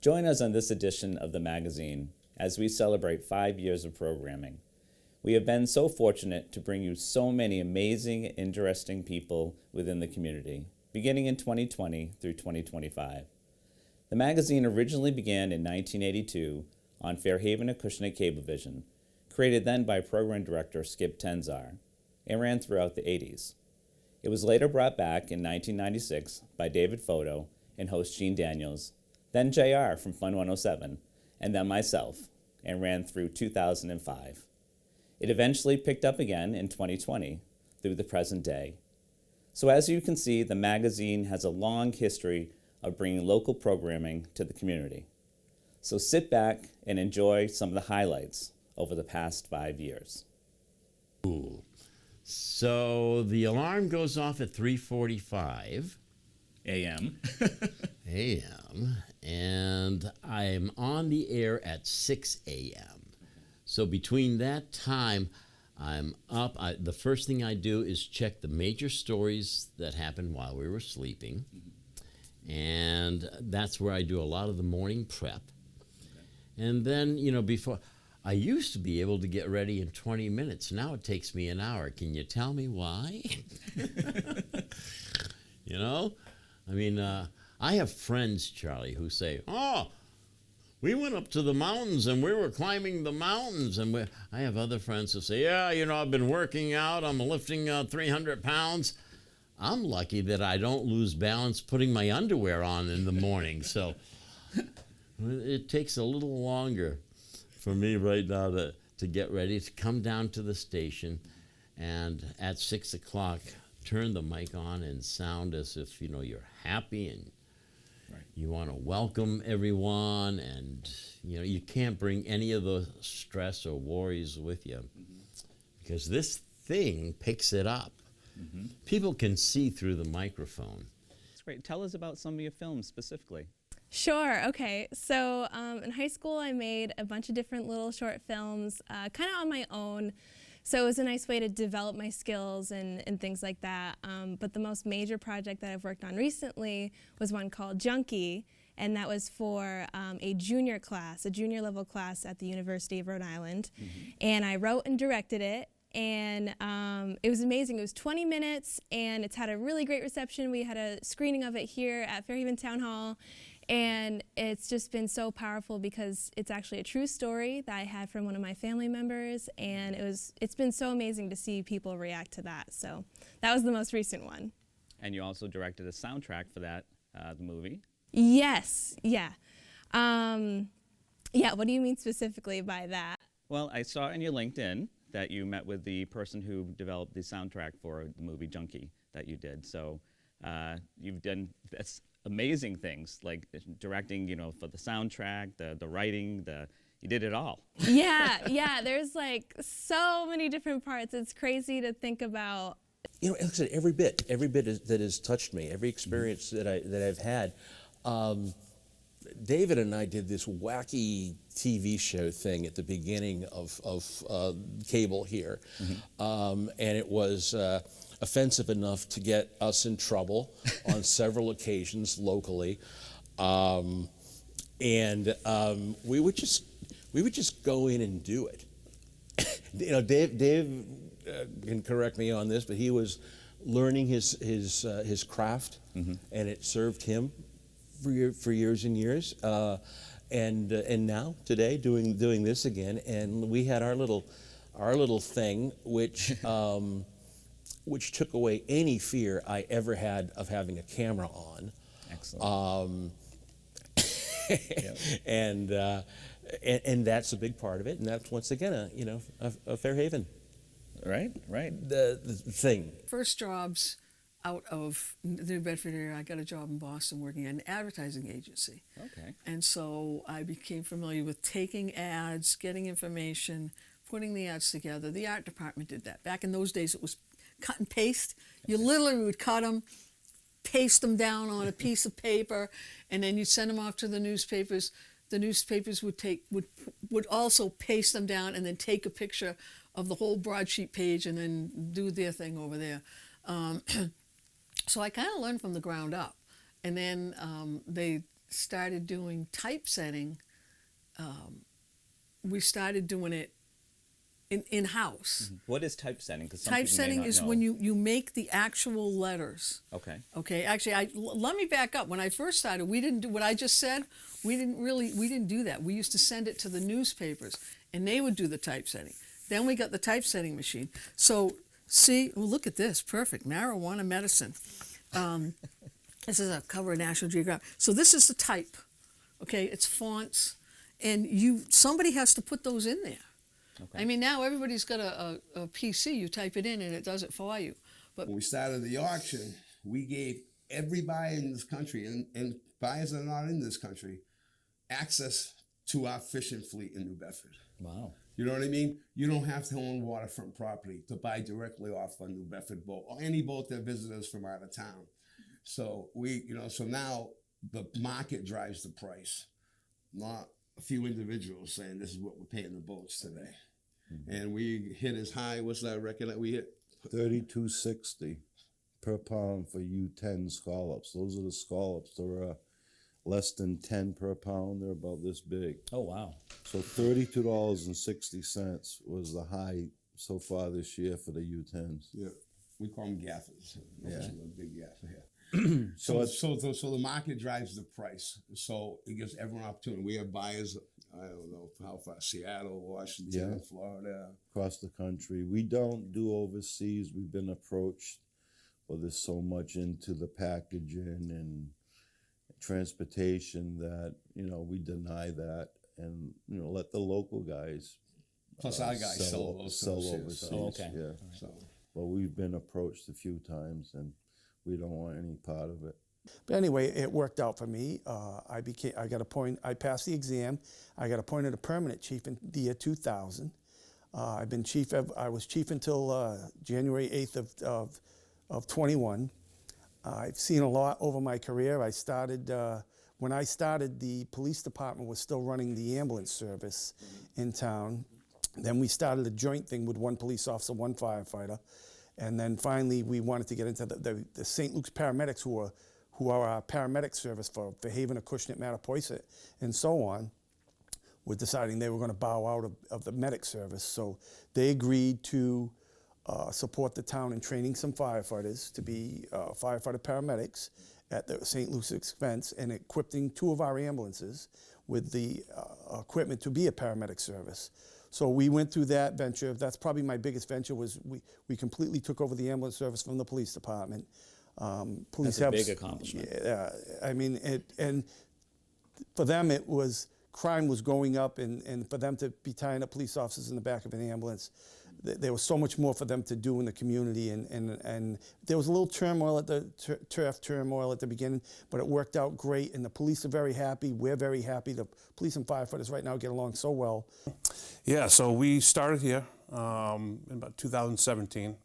Join us on this edition of the magazine as we celebrate 5 years of programming. We have been so fortunate to bring you so many amazing, interesting people within the community, beginning in 2020 through 2025. The magazine originally began in 1982 on Fairhaven Acushnet Cablevision, created then by Program Director Skip Tenczar, and ran throughout the 80s. It was later brought back in 1996 by David Fauteux and host Gene Daniels, then JR from Fun 107, and then myself, and ran through 2005. It eventually picked up again in 2020 through the present day. So as you can see, the magazine has a long history of bringing local programming to the community. So sit back and enjoy some of the highlights over the past 5 years. Cool. So the alarm goes off at 3:45 a.m. a.m. and I'm on the air at 6 a.m. So between that time, I'm up. The first thing I do is check the major stories that happened while we were sleeping. And that's where I do a lot of the morning prep. And then, before, I used to be able to get ready in 20 minutes. Now it takes me an hour. Can you tell me why? I have friends, Charlie, who say, we went up to the mountains and we were climbing the mountains. And I have other friends who say, I've been working out. I'm lifting 300 pounds. I'm lucky that I don't lose balance putting my underwear on in the morning. So it takes a little longer for me right now to get ready to come down to the station and at 6 o'clock turn the mic on and sound as if you're happy and you want to welcome everyone, and you can't bring any of the stress or worries with you because this thing picks it up. People can see through the microphone. That's great. Tell us about some of your films specifically. Sure, okay. So in high school I made a bunch of different little short films, kind of on my own. So it was a nice way to develop my skills and things like that. But the most major project that I've worked on recently was one called Junkie, and that was for a junior level class at the University of Rhode Island. And I wrote and directed it. And it was amazing. It was 20 minutes, and it's had a really great reception. We had a screening of it here at Fairhaven Town Hall, and it's just been so powerful because it's actually a true story that I had from one of my family members, and it's been so amazing to see people react to that. So that was the most recent one. And you also directed a soundtrack for that, the movie? Yes, yeah. What do you mean specifically by that? Well, I saw in your LinkedIn that you met with the person who developed the soundtrack for the movie Junkie that you did. So you've done amazing things, like directing, for the soundtrack, the writing, you did it all. Yeah, there's like so many different parts. It's crazy to think about. Like I said, every bit that has touched me, every experience that I've had. David and I did this wacky TV show thing at the beginning of cable here, and it was offensive enough to get us in trouble on several occasions locally, and we would just go in and do it. Dave can correct me on this, but he was learning his craft, and it served him for years and years, and now today doing this again, and we had our little thing which took away any fear I ever had of having a camera on. Excellent. And that's a big part of it, and that's once again a Fairhaven. Right. The thing. First jobs out of the New Bedford area, I got a job in Boston working at an advertising agency. Okay. And so I became familiar with taking ads, getting information, putting the ads together. The art department did that. Back in those days, it was cut and paste. You literally would cut them, paste them down on a piece of paper, and then you'd send them off to the newspapers. The newspapers would also paste them down and then take a picture of the whole broadsheet page and then do their thing over there. So I kind of learned from the ground up. And then started doing typesetting, we started doing it in-house. What is typesetting? Because some people may Typesetting not is know. when you make the actual letters. Okay. Okay, actually, let me back up. When I first started, we didn't do what I just said. We didn't do that. We used to send it to the newspapers, and they would do the typesetting. Then we got the typesetting machine. So, see, well, look at this, perfect, marijuana medicine. This is a cover of National Geographic. So this is the type, okay? It's fonts, and somebody has to put those in there. Okay. I mean, now everybody's got a PC. You type it in, and it does it for you. But When we started the auction, we gave every buyer in this country, and buyers that are not in this country, access to our fishing fleet in New Bedford. Wow. You know what I mean? You don't have to own waterfront property to buy directly off a New Bedford boat or any boat that visitors from out of town. So so now the market drives the price, not a few individuals saying this is what we're paying the boats today. Mm-hmm. And we hit as high, what's that record that we hit? $32.60 per pound for U10 scallops. Those are the scallops. They're less than 10 per pound. They're about this big. Oh, wow. So $32.60 was the high so far this year for the U10s. Yeah, we call them gaffers. Yeah. A big gaffer here. So So the market drives the price. So it gives everyone opportunity. We have buyers, I don't know how far, Seattle, Washington, Yeah. Florida. across the country. We don't do overseas. We've been approached, but there's so much into the packaging and transportation that, we deny that and, let the local guys Plus our guys sell those to us here, overseas. so- okay. Yeah. So But we've been approached a few times and we don't want any part of it. But anyway, it worked out for me. I passed the exam. I got appointed a permanent chief in the year 2000. I've been chief. I was chief until January 8th of 21. I've seen a lot over my career. I started when I started. The police department was still running the ambulance service in town. Then we started a joint thing with one police officer, one firefighter. And then finally, we wanted to get into the St. Luke's paramedics, who are our paramedic service for Fairhaven, Acushnet, Mattapoisett, and so on, were deciding they were going to bow out of the medic service. So they agreed to support the town in training some firefighters to be firefighter paramedics at the St. Luke's expense, and equipping 2 of our ambulances with the equipment to be a paramedic service. So we went through that venture. That's probably my biggest venture. Was we completely took over the ambulance service from the police department. Police That's a big accomplishment. Yeah, I mean, and for them it was crime was going up, and for them to be tying up police officers in the back of an ambulance, there was so much more for them to do in the community, and there was a little turmoil at the turmoil at the beginning, but it worked out great, and the police are very happy. We're very happy. The police and firefighters right now get along so well. Yeah, so we started here in about 2017,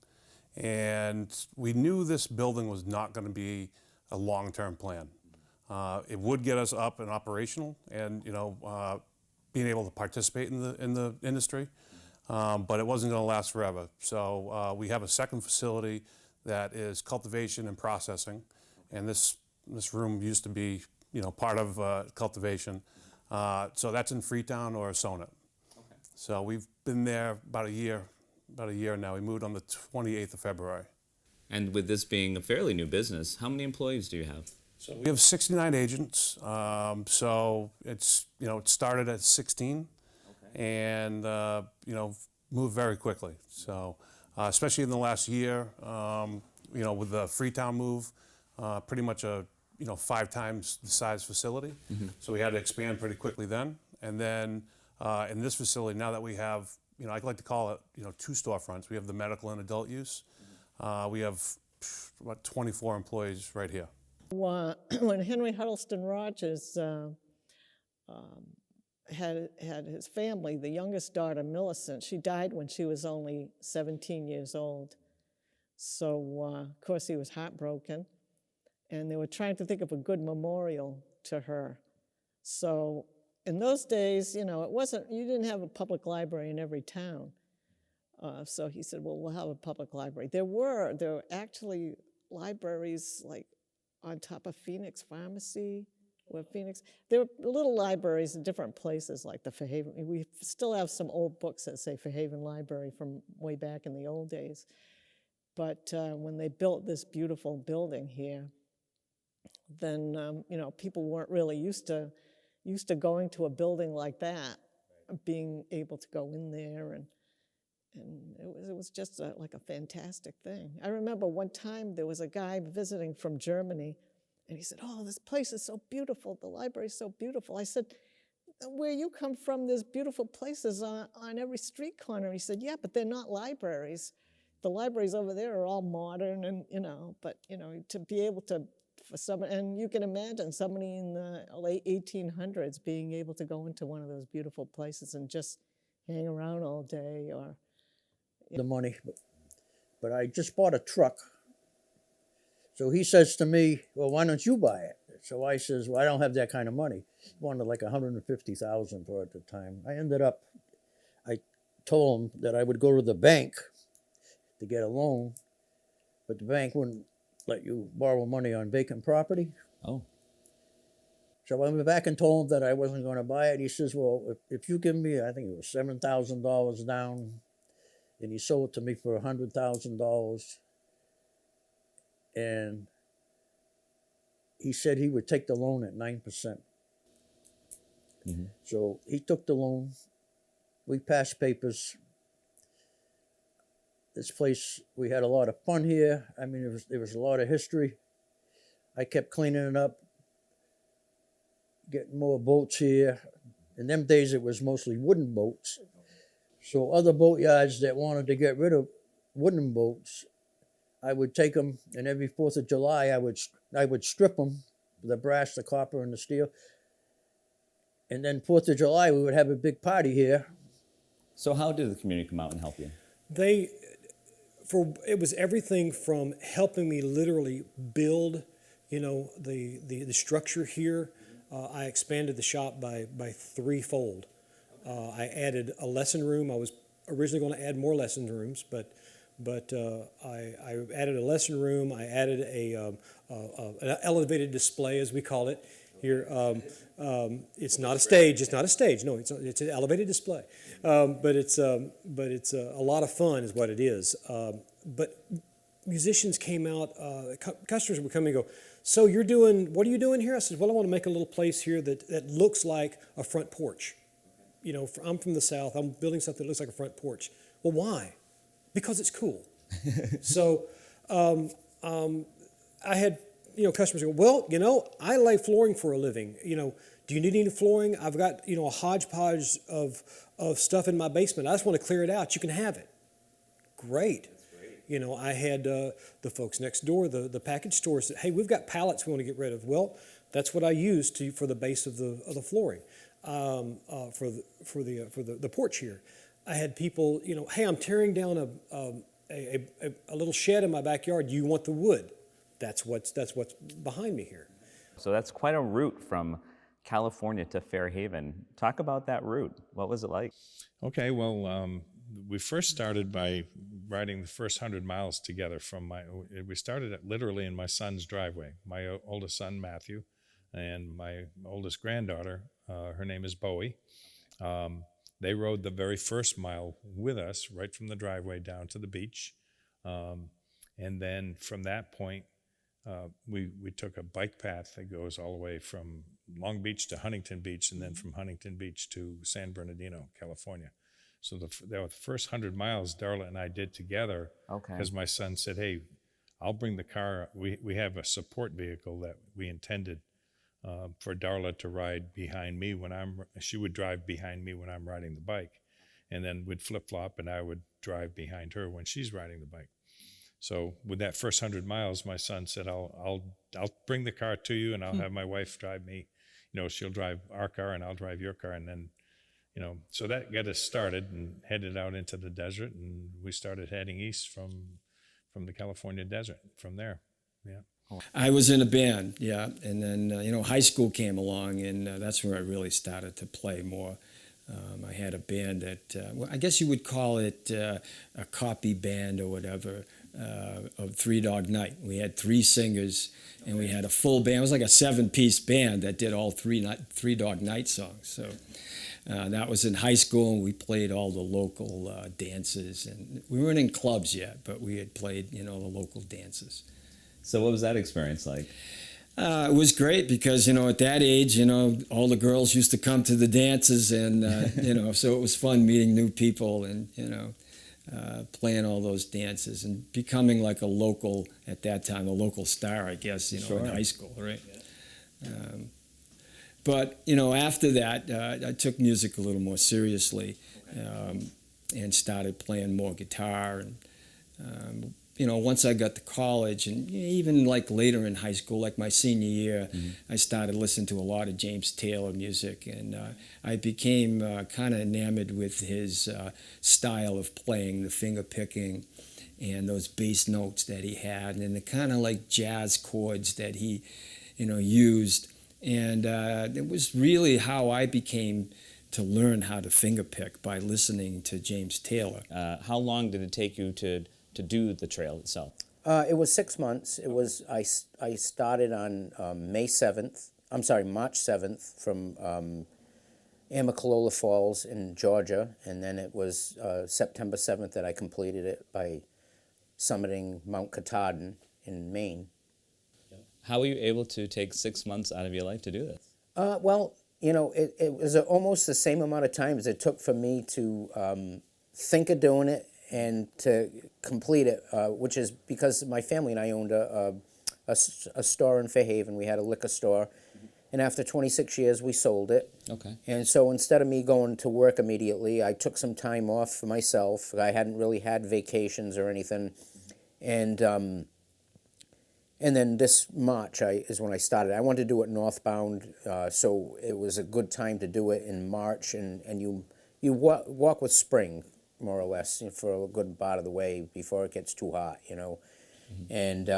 and we knew this building was not going to be a long-term plan. It would get us up and operational, and being able to participate in the industry. But it wasn't going to last forever. So we have a second facility that is cultivation and processing, and this room used to be, part of cultivation. So that's in Freetown or Sonnet. Okay. So we've been there about a year now. We moved on the 28th of February. And with this being a fairly new business, how many employees do you have? So we have 69 agents. So it's it started at 16. And moved very quickly. So, especially in the last year, with the Freetown move, pretty much a 5 times the size facility. Mm-hmm. So we had to expand pretty quickly then. And then in this facility, now that we have, I like to call it, 2 storefronts. We have the medical and adult use. We have about 24 employees right here. When Henry Huddleston Rogers had his family, the youngest daughter, Millicent, she died when she was only 17 years old. So, of course, he was heartbroken. And they were trying to think of a good memorial to her. So, in those days, you didn't have a public library in every town. So he said, well, we'll have a public library. There were actually libraries like on top of Phoenix Pharmacy, where Phoenix, there are little libraries in different places like the Fairhaven. We still have some old books that say Fairhaven Library from way back in the old days. But when they built this beautiful building here, then people weren't really used to going to a building like that, being able to go in there, and it was just like a fantastic thing. I remember one time there was a guy visiting from Germany, and he said, "Oh, this place is so beautiful. The library's so beautiful." I said, "Where you come from, there's beautiful places on every street corner." He said, "Yeah, but they're not libraries. The libraries over there are all modern, and but to be able to, for someone, and you can imagine somebody in the late 1800s being able to go into one of those beautiful places and just hang around all day, or the money, but I just bought a truck. So he says to me, "Well, why don't you buy it?" So I says, "Well, I don't have that kind of money." He wanted like $150,000 for it at the time. I told him that I would go to the bank to get a loan, but the bank wouldn't let you borrow money on vacant property. Oh. So I went back and told him that I wasn't going to buy it. He says, "Well, if you give me, I think it was $7,000 down, and he sold it to me for $100,000, and he said he would take the loan at 9%. Mm-hmm. So he took the loan. We passed papers. This place, we had a lot of fun here. I mean, there was a lot of history. I kept cleaning it up, getting more boats here. In them days, it was mostly wooden boats. So other boat yards that wanted to get rid of wooden boats, I would take them, and every 4th of July, I would strip them, the brass, the copper, and the steel. And then 4th of July, we would have a big party here. So how did the community come out and help you? It was everything from helping me literally build, the structure here. I expanded the shop by threefold. I added a lesson room. I was originally going to add more lesson rooms, but I added a lesson room. I added an elevated display, as we call it here. It's not a stage. It's not a stage. No, it's an elevated display. But it's a lot of fun, is what it is. But musicians came out. Customers would come and go, "So what are you doing here?" I said, "Well, I want to make a little place here that looks like a front porch. I'm from the South. I'm building something that looks like a front porch." "Well, why?" "Because it's cool." So I had customers go, "Well, I lay flooring for a living. Do you need any flooring? I've got a hodgepodge of stuff in my basement. I just want to clear it out. You can have it." Great. I had the folks next door, the package store, said, "Hey, we've got pallets we want to get rid of." Well, that's what I use for the base of the flooring, for the porch here. I had people, "Hey, I'm tearing down a little shed in my backyard. Do you want the wood?" That's what's behind me here. So that's quite a route from California to Fairhaven. Talk about that route. What was it like? Okay, well, we first started by riding the first 100 miles together we started literally in my son's driveway. My oldest son, Matthew, and my oldest granddaughter, her name is Bowie. They rode the very first mile with us, right from the driveway down to the beach. And then from that point, we took a bike path that goes all the way from Long Beach to Huntington Beach, and then from Huntington Beach to San Bernardino, California. So the first 100 miles Darla and I did together, because my son said, "Hey, I'll bring the car." We have a support vehicle that we intended for Darla to ride behind me she would drive behind me when I'm riding the bike, and then we'd flip-flop and I would drive behind her when she's riding the bike. So with that first 100 miles, my son said, I'll bring the car to you, and I'll have my wife drive me. She'll drive our car and I'll drive your car, and then so that got us started and headed out into the desert, and we started heading east from the California desert from there. Yeah. I was in a band, yeah, and then high school came along, and that's where I really started to play more. I had a band that I guess you would call it a copy band or whatever, of Three Dog Night. We had 3 singers, and we had a full band. It was like a 7-piece band that did all Three Dog Night songs. So that was in high school, and we played all the local dances. And we weren't in clubs yet, but we had played, the local dances. So what was that experience like? It was great because, at that age, all the girls used to come to the dances, and, so it was fun meeting new people and, playing all those dances and becoming like a local, at that time, a local star, I guess, in high school, right? But, after that, I took music a little more seriously and started playing more guitar. And, once I got to college and even like later in high school, like my senior year, I started listening to a lot of James Taylor music. And I became kind of enamored with his style of playing, the finger picking and those bass notes that he had and the kind of like jazz chords that he, used. And it was really how I became to learn how to finger pick by listening to James Taylor. How long did it take you to do the trail itself? It was 6 months. It was I started on March 7th from Amicalola Falls in Georgia, and then it was September 7th that I completed it by summiting Mount Katahdin in Maine. How were you able to take 6 months out of your life to do this? Well, it was almost the same amount of time as it took for me to think of doing it and to complete it, which is because my family and I owned a store in Fairhaven. We had a liquor store, and after 26 years, we sold it. Okay. And so instead of me going to work immediately, I took some time off for myself. I hadn't really had vacations or anything, and then this March is when I started. I wanted to do it northbound, so it was a good time to do it in March, and you walk with spring, more or less, for a good part of the way before it gets too hot, And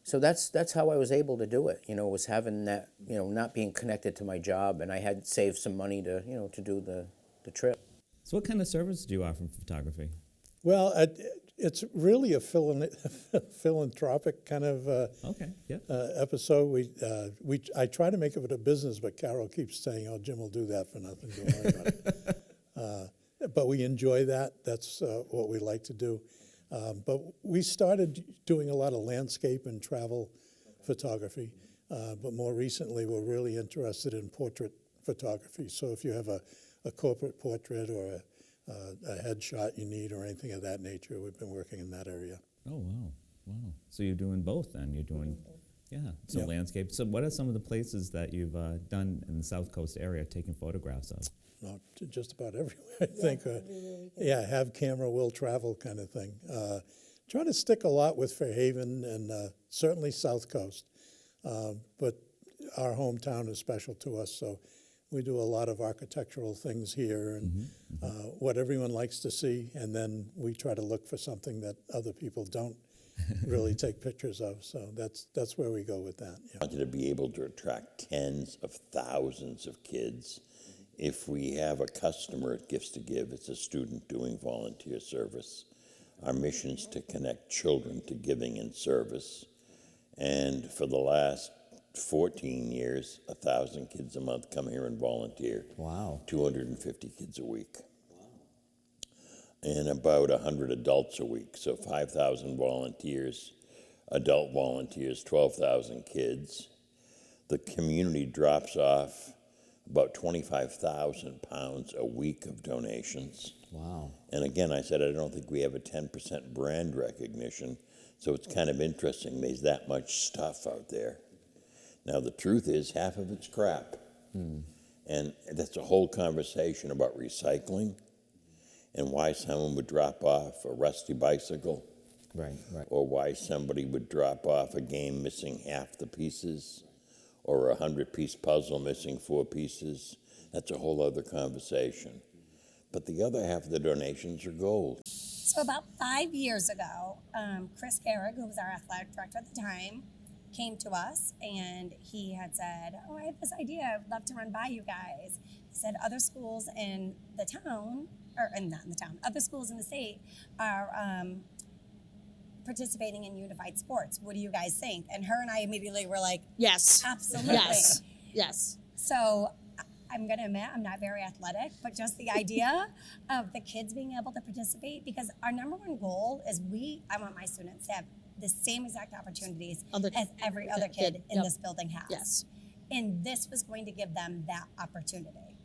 so that's how I was able to do it, was having that, not being connected to my job, and I had saved some money to, to do the trip. So what kind of service do you offer in photography? Well, it's really a philanthropic kind of episode. I try to make it a business, but Carol keeps saying, "Oh, Jim will do that for nothing. Don't worry about it." But we enjoy that. That's what we like to do. But we started doing a lot of landscape and travel photography. But more recently, we're really interested in portrait photography. So if you have a corporate portrait or a headshot you need or anything of that nature, we've been working in that area. Oh, wow. Wow. So you're doing both then? You're doing, some landscape. So what are some of the places that you've done in the South Coast area taking photographs of? No, just about everywhere, I think. Have camera, will travel kind of thing. Try to stick a lot with Fairhaven and certainly South Coast. But our hometown is special to us, so we do a lot of architectural things here and what everyone likes to see, and then we try to look for something that other people don't really take pictures of. So that's where we go with that. Yeah. I wanted to be able to attract tens of thousands of kids. If we have a customer at Gifts to Give, it's a student doing volunteer service. Our mission is to connect children to giving and service. And for the last 14 years, 1,000 kids a month come here and volunteer. Wow. 250 kids a week. Wow. And about 100 adults a week. So 5,000 volunteers, adult volunteers, 12,000 kids. The community drops off about 25,000 pounds a week of donations. Wow. And again, I said, I don't think we have a 10% brand recognition, so it's kind of interesting there's that much stuff out there. Now, the truth is, half of it's crap. And that's a whole conversation about recycling and why someone would drop off a rusty bicycle. Right. Or why somebody would drop off a game missing half the pieces, or a 100-piece puzzle missing 4 pieces. That's a whole other conversation. But the other half of the donations are gold. So about 5 years ago, Chris Garrig, who was our athletic director at the time, came to us and he had said, "Oh, I have this idea. I'd love to run by you guys." He said other schools in the town, or not in the town, other schools in the state are participating in unified sports. What do you guys think? And her and I immediately were like, yes, absolutely. yes, yes. So I'm going to admit I'm not very athletic, but just the idea of the kids being able to participate, because our number one goal is I want my students to have the same exact opportunities as every other kid in this building has. Yes. And this was going to give them that opportunity.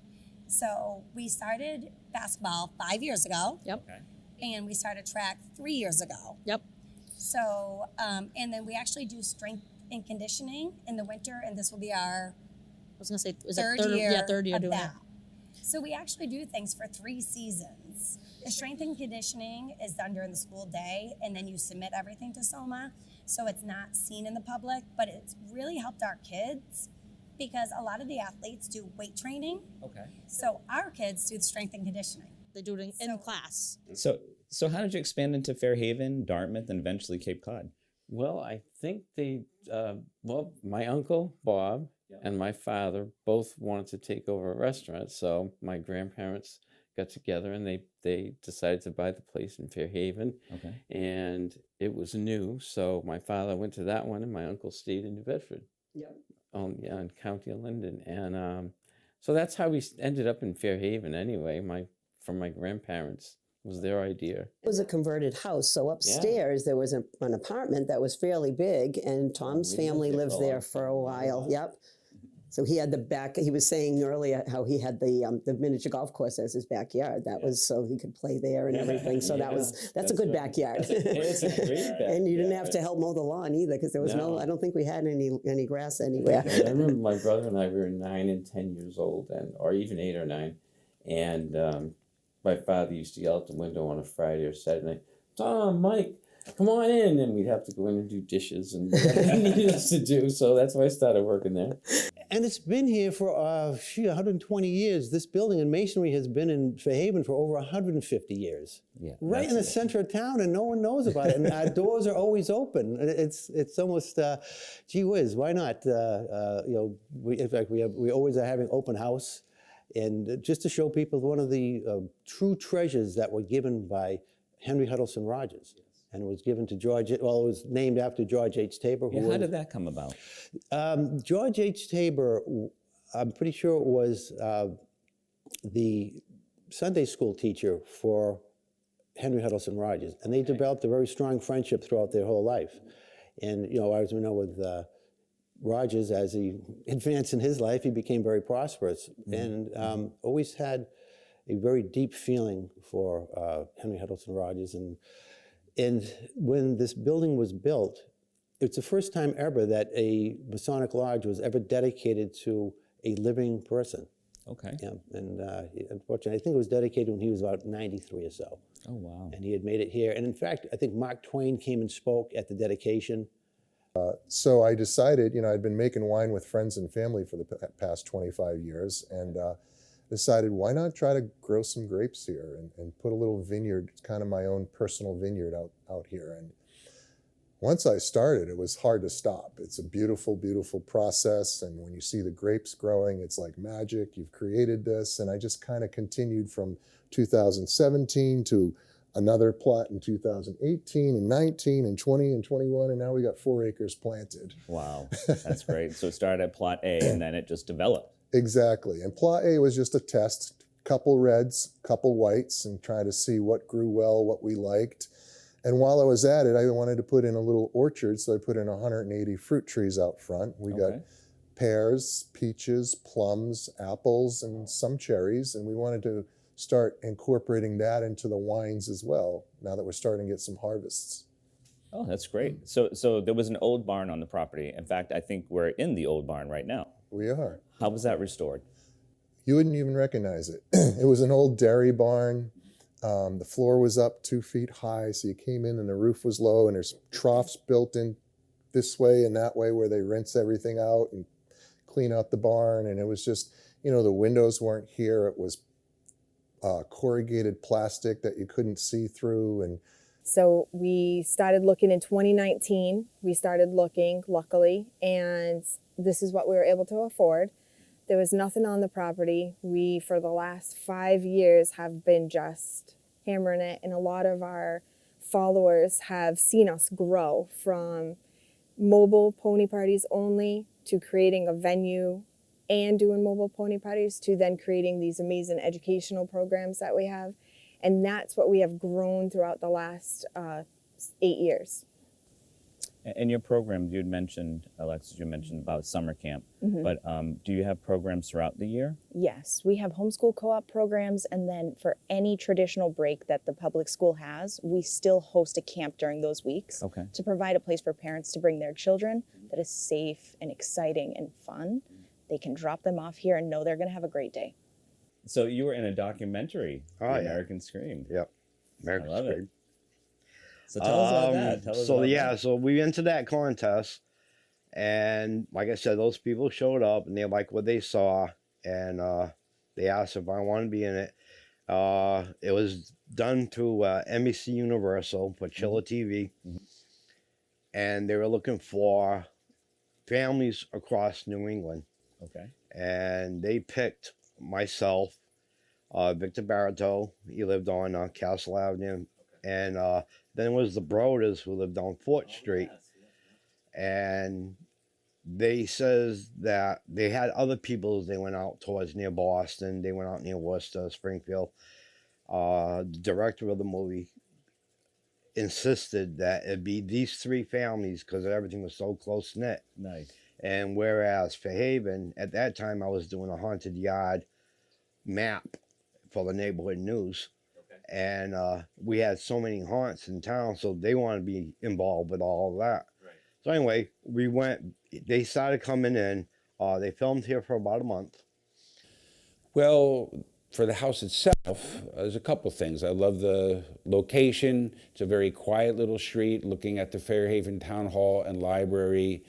So we started basketball 5 years ago. Yep. Okay. And we started track 3 years ago. Yep. So, and then we actually do strength and conditioning in the winter, and this will be our I was gonna say, is third it year, third year of doing that. that. So we actually do things for 3 seasons. The strength and conditioning is done during the school day, and then you submit everything to SOMA, so it's not seen in the public, but it's really helped our kids because a lot of the athletes do weight training. Okay. So our kids do the strength and conditioning. They do it in class. So how did you expand into Fairhaven, Dartmouth, and eventually Cape Cod? Well, I think my uncle, Bob, and my father both wanted to take over a restaurant. So my grandparents got together and they decided to buy the place in Fairhaven. Okay. And it was new. So my father went to that one and my uncle stayed in New Bedford. Yep. In County of Linden. And so that's how we ended up in Fairhaven anyway. From my grandparents. Was their idea. It was a converted house, so upstairs there was an apartment that was fairly big, and Tom's family lived there for a while. Yep. So he had the back. He was saying earlier how he had the miniature golf course as his backyard. That was so he could play there and everything. So that's a good backyard. It's a great backyard. And you didn't have to help mow the lawn either because there was no. I don't think we had any grass anywhere. I remember my brother and I were 9 and 10 years old, or even 8 or 9, and. My father used to yell out the window on a Friday or Saturday night, "Tom, Mike, come on in," and we'd have to go in and do dishes and whatever he needed us to do. So that's why I started working there. And it's been here for 120 years. This building and masonry has been in Fairhaven for over 150 years. Yeah, right in the center of town, and no one knows about it. And our doors are always open. It's almost, gee whiz, why not? In fact, we always are having open house. And just to show people one of the true treasures that were given by Henry Huddleston Rogers. And it was given to George, it was named after George H. Tabor. How did that come about? George H. Tabor, I'm pretty sure it was the Sunday school teacher for Henry Huddleston Rogers. And they developed a very strong friendship throughout their whole life. And, as we know with Rogers, as he advanced in his life, he became very prosperous and always had a very deep feeling for Henry Huddleston Rogers. And when this building was built, it's the first time ever that a Masonic lodge was ever dedicated to a living person. Okay. Yeah, and unfortunately, I think it was dedicated when he was about 93 or so. Oh, wow. And he had made it here. And in fact, I think Mark Twain came and spoke at the dedication. So I decided, I'd been making wine with friends and family for the past 25 years and decided why not try to grow some grapes here and put a little vineyard, kind of my own personal vineyard out here. And once I started, it was hard to stop. It's a beautiful, beautiful process. And when you see the grapes growing, it's like magic. You've created this. And I just kind of continued from 2017 to another plot in 2018 and 19 and 20 and 21, and now we got 4 acres planted. Wow, that's great. So it started at plot A and then it just developed. Exactly, and plot A was just a test, couple reds, couple whites, and try to see what grew well, what we liked. And while I was at it, I wanted to put in a little orchard, so I put in 180 fruit trees out front. We got pears, peaches, plums, apples, and some cherries, and we wanted to start incorporating that into the wines as well, now that we're starting to get some harvests. Oh, that's great. So there was an old barn on the property. In fact, I think we're in the old barn right now. We are. How was that restored? You wouldn't even recognize it. It was an old dairy barn. The floor was up 2 feet high, so you came in and the roof was low, and there's troughs built in this way and that way where they rinse everything out and clean out the barn. And it was just, the windows weren't here. It was corrugated plastic that you couldn't see through. And so we started looking in 2019. We started looking, luckily, and this is what we were able to afford. There was nothing on the property. We, for the last 5 years, have been just hammering it, and a lot of our followers have seen us grow from mobile pony parties only to creating a venue and doing mobile pony parties to then creating these amazing educational programs that we have. And that's what we have grown throughout the last 8 years. In your program, you had mentioned, Alexis, you mentioned about summer camp, but do you have programs throughout the year? Yes, we have homeschool co-op programs, and then for any traditional break that the public school has, we still host a camp during those weeks to provide a place for parents to bring their children that is safe and exciting and fun. They can drop them off here and know they're going to have a great day. So you were in a documentary, Oh, yeah. American Scream. Yep, American I love Scream. it. So tell us about that. Tell us about that. So we entered that contest, and like I said, those people showed up and they liked what they saw, and they asked if I wanted to be in it. It was done through NBC Universal for Chiller TV, and they were looking for families across New England. Okay. And they picked myself, Victor Barito. He lived on Castle Avenue, and then it was the Broders who lived on 4th Street. And they says that they had other people as they went out towards near Boston. They went out near Worcester, Springfield. The director of the movie insisted that it be these 3 families because everything was so close-knit. Nice. And whereas Fairhaven, at that time I was doing a haunted yard map for the neighborhood news. And we had so many haunts in town, so they wanted to be involved with all of that. Right. So anyway, we went, they started coming in. They filmed here for about a month. Well, for the house itself, there's a couple things. I love the location. It's a very quiet little street looking at the Fairhaven Town Hall and Library,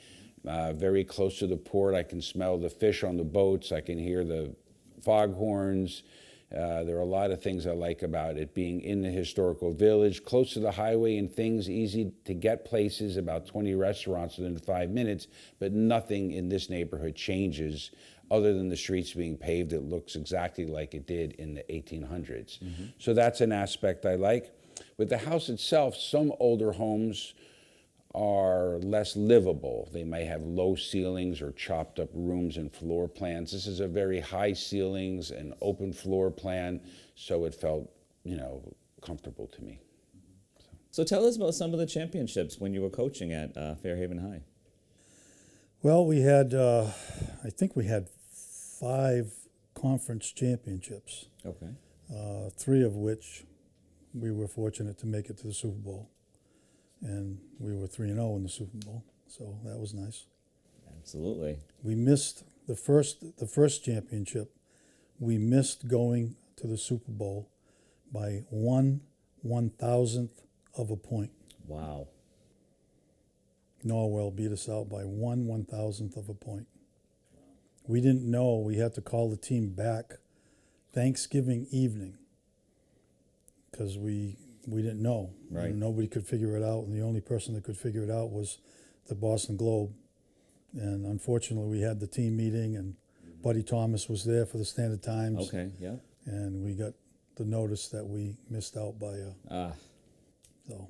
very close to the port. I can smell the fish on the boats. I can hear the foghorns. There are a lot of things I like about it, being in the historical village, close to the highway and things, easy to get places, about 20 restaurants within 5 minutes, but nothing in this neighborhood changes other than the streets being paved. It looks exactly like it did in the 1800s. So that's an aspect I like. With the house itself, some older homes are less livable. They may have low ceilings or chopped up rooms and floor plans. This is a very high ceilings and open floor plan, so it felt, comfortable to me. So tell us about some of the championships when you were coaching at Fairhaven High. Well, we had, I think we had 5 conference championships. Okay. 3 of which we were fortunate to make it to the Super Bowl. And we were 3-0 in the Super Bowl, so that was nice. Absolutely. We missed the first championship. We missed going to the Super Bowl by 1/1000th of a point. Wow. Norwell beat us out by 1/1000th of a point. We didn't know. We had to call the team back Thanksgiving evening because we didn't know. Right. And nobody could figure it out, and the only person that could figure it out was the Boston Globe. And unfortunately, we had the team meeting, and Buddy Thomas was there for the Standard Times. Okay, yeah. And we got the notice that we missed out by so